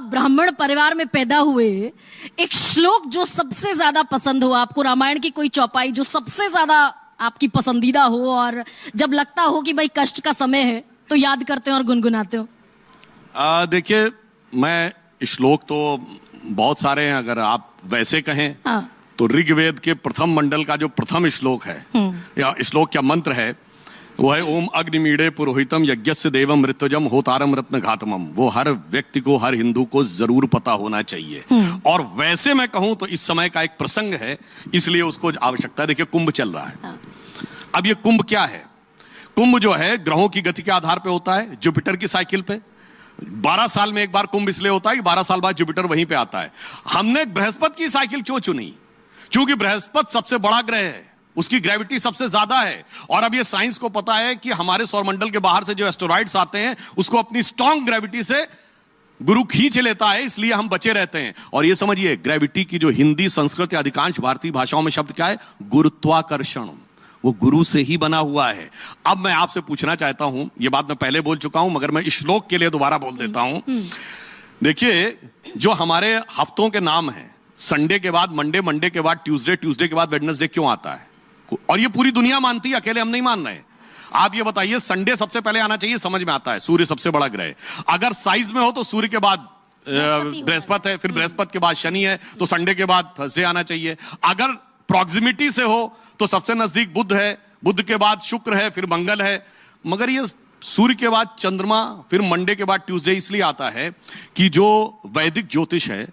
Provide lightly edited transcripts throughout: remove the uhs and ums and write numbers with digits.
ब्राह्मण परिवार में पैदा हुए, एक श्लोक जो सबसे ज्यादा पसंद हो आपको, रामायण की कोई चौपाई जो सबसे ज्यादा आपकी पसंदीदा हो और जब लगता हो कि भाई कष्ट का समय है तो याद करते हो और गुनगुनाते हो? देखिए, मैं श्लोक तो बहुत सारे हैं, अगर आप वैसे कहें तो ऋग्वेद के प्रथम मंडल का जो प्रथम श्लोक है या श्लोक क्या मंत्र है वो है ओम अग्निमीड़े पुरोहितम यज्ञस्य देवम मृत्युजम होतारम रत्न घातमम। वो हर व्यक्ति को, हर हिंदू को जरूर पता होना चाहिए। और वैसे मैं कहूं तो इस समय का एक प्रसंग है, इसलिए उसको आवश्यकता है। देखिए, कुंभ चल रहा है। अब ये कुंभ क्या है? कुंभ जो है ग्रहों की गति के आधार पे होता है, जुपिटर की साइकिल पे। 12 साल में एक बार कुंभ इसलिए होता है कि 12 साल बाद जुपिटर वहीं पे आता है। हमने बृहस्पति की साइकिल क्यों चुनी? क्योंकि बृहस्पति सबसे बड़ा ग्रह है, उसकी ग्रेविटी सबसे ज्यादा है। और अब ये साइंस को पता है कि हमारे सौरमंडल के बाहर से जो एस्टेरॉइड्स आते हैं उसको अपनी स्ट्रॉन्ग ग्रेविटी से गुरु खींच लेता है, इसलिए हम बचे रहते हैं। और ये समझिए, ग्रेविटी की जो हिंदी, संस्कृत या अधिकांश भारतीय भाषाओं में शब्द क्या है? गुरुत्वाकर्षण। वो गुरु से ही बना हुआ है। अब मैं आपसे पूछना चाहता हूं, ये बात मैं पहले बोल चुका हूं मगर मैं इस श्लोक के लिए दोबारा बोल देता हूं। देखिए, जो हमारे हफ्तों के नाम हैं, संडे के बाद मंडे, मंडे के बाद ट्यूसडे, ट्यूसडे के बाद वेडनेसडे क्यों आता है? और ये पूरी दुनिया मानती है, अकेले हम नहीं मान रहे। आप ये बताइए, संडे सबसे पहले आना चाहिए, समझ में आता है, सूर्य सबसे बड़ा ग्रह। अगर साइज में हो तो सूर्य के बाद बृहस्पति है, फिर बृहस्पति के बाद शनि है, तो संडे के बाद थर्सडे आना चाहिए। अगर प्रॉक्सिमिटी से हो तो सबसे नजदीक बुध है, बुध के बाद शुक्र है, फिर मंगल है। मगर ये सूर्य के बाद चंद्रमा, फिर मंडे के बाद ट्यूसडे इसलिए आता है कि जो वैदिक ज्योतिष है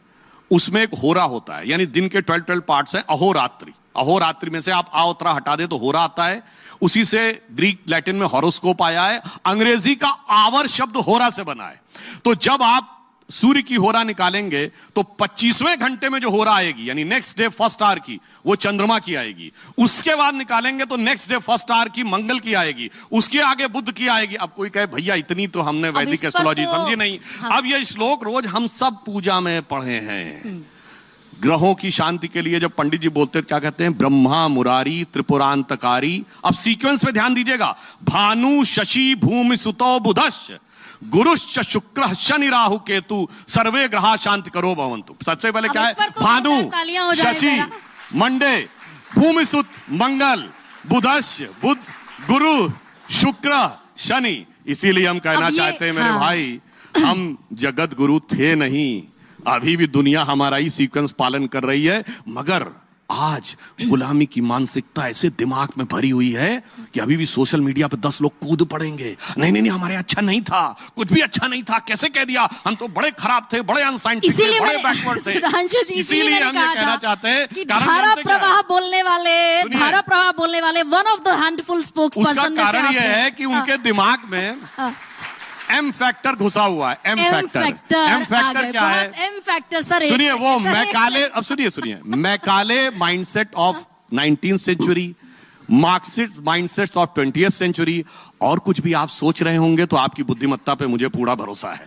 उसमें एक होरा होता है, यानी दिन के 12 पार्ट्स हैं। अहोरात्रि, अहोरात्रि में से आप आओत्रा हटा दे तो होरा आता है। उसी से ग्रीक लैटिन में हॉरोस्कोप आया है। अंग्रेजी का आवर शब्द होरा से बना है। तो जब आप सूर्य की होरा निकालेंगे तो 25वें घंटे में जो होरा आएगी, यानी नेक्स्ट डे फर्स्ट आवर की, वो चंद्रमा की आएगी। उसके बाद निकालेंगे तो नेक्स्ट डे फर्स्ट आवर की मंगल की आएगी। उसके आगे बुध की आएगी। अब कोई कहे भैया इतनी तो हमने वैदिक एस्ट्रोलॉजी समझी नहीं। अब ये श्लोक रोज हम सब पूजा में पढ़े हैं। ग्रहों की शांति के लिए जब पंडित जी बोलते हैं, क्या कहते हैं? ब्रह्मा मुरारी त्रिपुरांतकारी। अब सीक्वेंस पे ध्यान दीजिएगा। भानु शशि भूमि सुतो बुधश्च गुरुश्च शुक्र शनि राहु केतु सर्वे ग्रहा शांति करो भवन्तु। सबसे पहले क्या है? भानु, शशि, मंडे, भूमि सुत, मंगल, बुधश्च, बुध, गुरु, शुक्र, शनि। इसीलिए हम कहना चाहते हैं मेरे भाई, हम जगत गुरु थे नहीं। अभी भी दुनिया हमारा ही सीक्वेंस पालन कर रही है, मगर आज गुलामी की मानसिकता ऐसे दिमाग में भरी हुई है कि अभी भी सोशल मीडिया पे 10 लोग कूद पड़ेंगे। नहीं नहीं नहीं, हमारे अच्छा नहीं था, कुछ भी अच्छा नहीं था, कैसे कह दिया, हम तो बड़े खराब थे, बड़े अनसाइंटिफिक थे, बड़े बैकवर्ड थे। इसीलिए हम ये कहना चाहते हैं कि धारा प्रवाह बोलने वाले one of the handful spokesperson. उसका कारण यह है कि उनके दिमाग में एम फैक्टर घुसा हुआ है। एम फैक्टर क्या है? एम फैक्टर सर, सुनिए, वो मैकाले, अब सुनिए Macaulay mindset of 19th century, Marxist mindset of 20th century. और कुछ भी आप सोच रहे होंगे तो आपकी बुद्धिमत्ता पे मुझे पूरा भरोसा है।